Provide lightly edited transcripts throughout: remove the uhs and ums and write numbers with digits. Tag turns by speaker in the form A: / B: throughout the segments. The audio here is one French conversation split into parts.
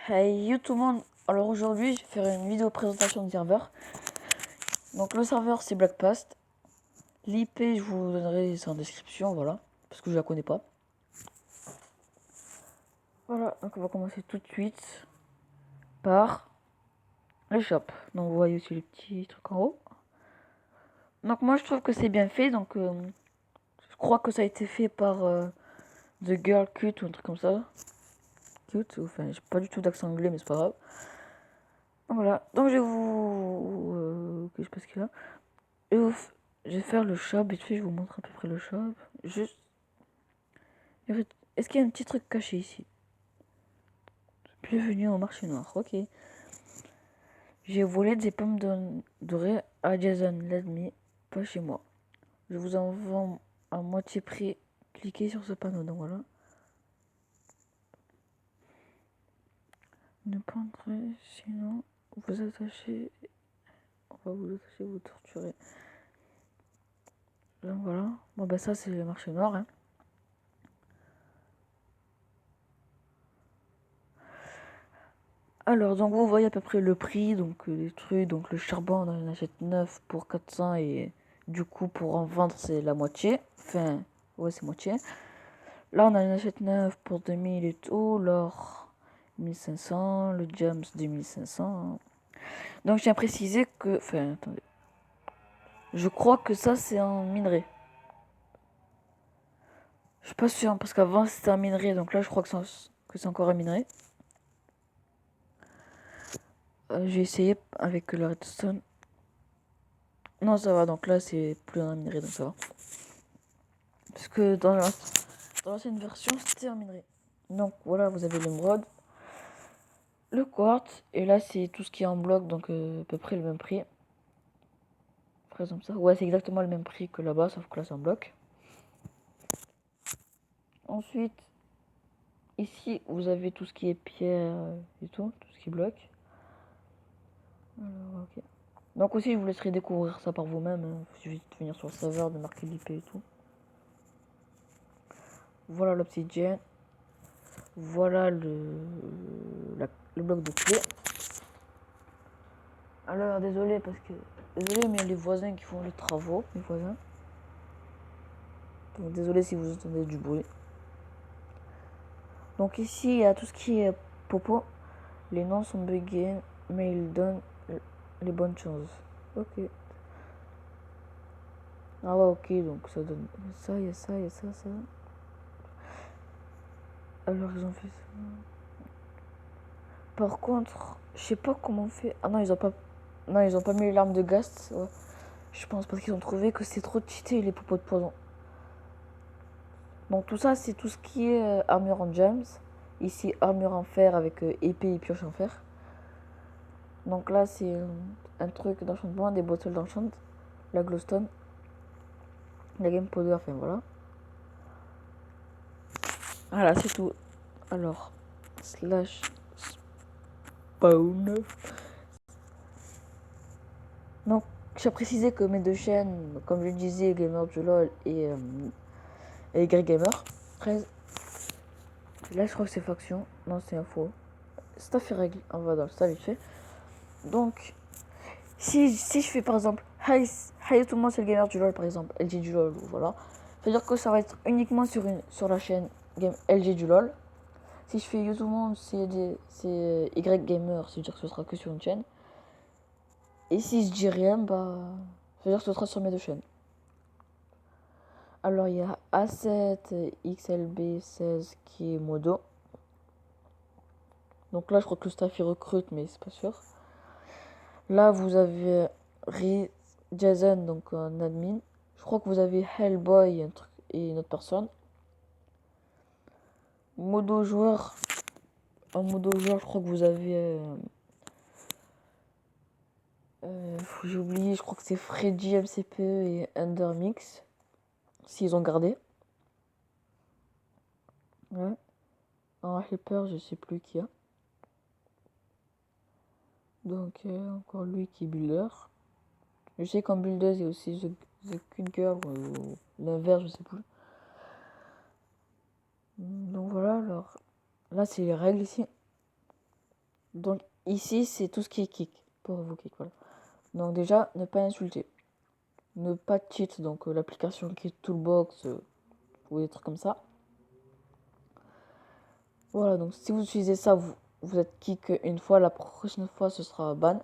A: Hey yo tout le monde, alors aujourd'hui je vais faire une vidéo présentation de serveur. Donc le serveur c'est Blackpast. L'IP je vous donnerai en description, voilà, parce que je la connais pas. Voilà, donc on va commencer tout de suite par le shop. Donc vous voyez aussi les petits trucs en haut. Donc moi je trouve que c'est bien fait, donc je crois que ça a été fait par The Girl Cut ou un truc comme ça. Cute, enfin j'ai pas du tout d'accent anglais mais c'est pas grave. Donc voilà, donc je vais vous... je sais pas ce qu'il y a. Je vais faire le shop, vite fait, je vous montre à peu près le shop. Juste. Est-ce qu'il y a un petit truc caché ici? Bienvenue au marché noir, ok. J'ai volé des pommes dorées à Jason, l'ennemi, pas chez moi. Je vous en vends à moitié prix. Cliquez sur ce panneau, donc voilà. Ne pas entrer, sinon vous attachez. On va vous attacher, vous torturer. Donc voilà. Bon ben ça c'est le marché noir, hein. Alors, donc vous voyez à peu près le prix, donc les trucs, donc le charbon on en achète 9 pour 400 et du coup pour en vendre c'est la moitié, enfin ouais c'est moitié. Là on en achète 9 pour 2000 et tout, l'or 1500, le gems 2500. Donc je tiens à préciser que, enfin attendez, je crois que ça c'est en minerai. Je suis pas sûr parce qu'avant c'était un minerai, donc là je crois que c'est encore un minerai. J'ai essayé avec le redstone. Non ça va, donc là c'est plus un minerai, donc ça va. Parce que dans l'ancienne version, c'était un minerai. Donc voilà, vous avez l'émeraude, le quartz, et là c'est tout ce qui est en bloc, donc à peu près le même prix. Par exemple ça. Ouais, c'est exactement le même prix que là-bas, sauf que là c'est en bloc. Ensuite, ici vous avez tout ce qui est pierre et tout ce qui est bloc. Alors, ok. Donc aussi, je vous laisserai découvrir ça par vous-même. Hein. Il suffit de venir sur le serveur, de marquer l'IP et tout. Voilà l'obsidienne. Voilà le bloc de clé. Alors désolé parce que désolé mais il y a les voisins qui font les travaux, les voisins. Donc désolé si vous entendez du bruit. Donc ici il y a tout ce qui est popo. Les noms sont buggés mais ils donnent les bonnes choses. Ok. Ah ouais ok donc ça donne ça, il y a ça, il y a ça, ça. Alors ils ont fait ça. Par contre, je sais pas comment on fait. Ah non ils ont pas. Non ils ont pas mis l'arme de Gast. Ouais. Je pense parce qu'ils ont trouvé que c'est trop cheaté les popos de poison. Donc tout ça c'est tout ce qui est armure en gems. Ici armure en fer avec épée et pioche en fer. Donc là c'est un truc d'enchantement, des bottles d'enchant, la glowstone, la game powder, enfin voilà. Voilà c'est tout. Alors slash spawn. Donc j'ai précisé que mes deux chaînes, comme je le disais, Gamer du LOL et Y Gamer 13. Là je crois que c'est faction. Non c'est info. Staff et règle. On va dans le staff vite fait. Donc si je fais par exemple Hi tout le monde c'est le gamer du LOL par exemple, LG du LOL, voilà. C'est-à-dire que ça va être uniquement sur la chaîne LG du LOL. Si je fais Yo tout le monde c'est Y Gamer, c'est-à-dire que ce sera que sur une chaîne. Et si je dis rien, bah c'est-à-dire que ce sera sur mes deux chaînes. Alors il y a A7 XLB16 qui est modo. Donc là je crois que le staff il recrute mais c'est pas sûr. Là vous avez Jason donc un admin. Je crois que vous avez Hellboy et une autre personne. Modo joueur. En modo joueur, je crois que vous avez. J'ai oublié, je crois que c'est Freddy MCPE et Undermix. S'ils ont gardé. Ouais. En helper, je sais plus qui a. Donc, encore lui qui est builder. Je sais qu'en builder, il y a aussi The Kunker ou l'inverse, je sais plus. Donc voilà, alors. Là, c'est les règles ici. Donc ici, c'est tout ce qui est kick, pour vous kick, voilà. Donc déjà, ne pas insulter. Ne pas cheat, donc l'application Kick Toolbox ou des trucs comme ça. Voilà, donc si vous utilisez ça, vous êtes kick une fois, la prochaine fois ce sera ban.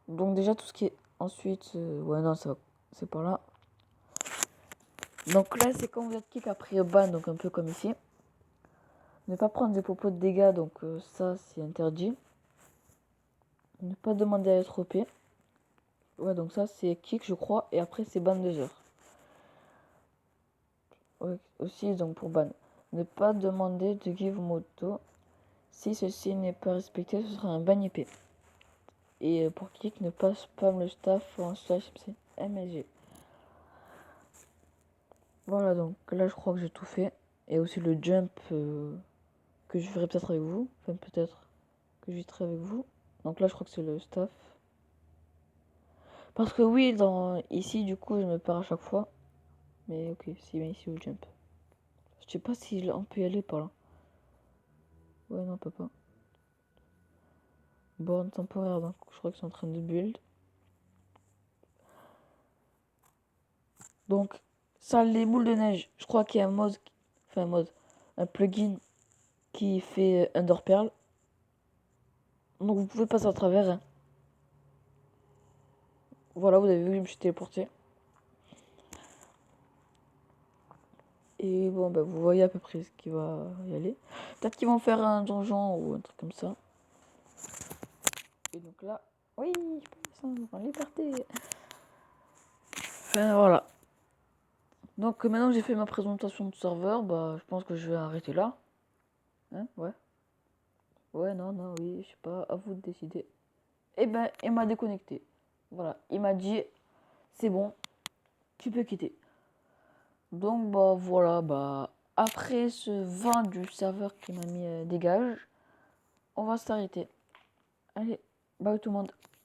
A: Donc déjà tout ce qui est ensuite, ouais non c'est pas là. Donc là c'est quand vous êtes kick après ban, donc un peu comme ici. Ne pas prendre des propos de dégâts, donc ça c'est interdit. Ne pas demander à être OP. Ouais, donc ça c'est kick je crois, et après c'est ban 2 heures. Ouais, aussi donc pour ban. Ne pas demander de give moto. Si ceci n'est pas respecté, ce sera un ban IP. Et pour kick, ne pas spam le staff en slash MSG. Voilà, donc là je crois que j'ai tout fait. Et aussi le jump que je ferai peut-être avec vous. Enfin peut-être que j'y avec vous. Donc là je crois que c'est le staff. Parce que oui, ici du coup je me perds à chaque fois. Mais ok, c'est bien ici le jump. Je sais pas si on peut y aller par là. Ouais non on peut pas. Borne temporaire, donc je crois qu'ils sont en train de build. Donc ça les boules de neige, je crois qu'il y a un plugin qui fait Under Pearl. Donc vous pouvez passer à travers. Hein. Voilà, vous avez vu, je me suis téléporté. Et bon, bah, vous voyez à peu près ce qui va y aller. Peut-être qu'ils vont faire un donjon ou un truc comme ça. Et donc là, oui, je passe en liberté. Enfin voilà. Donc maintenant que j'ai fait ma présentation de serveur, bah je pense que je vais arrêter là. Hein, ouais. Ouais, non, non, oui, je sais pas, à vous de décider. Et ben, il m'a déconnecté. Voilà, il m'a dit, c'est bon, tu peux quitter. Donc bah voilà, bah après ce vent du serveur qui m'a mis dégage, on va s'arrêter. Allez, bye tout le monde.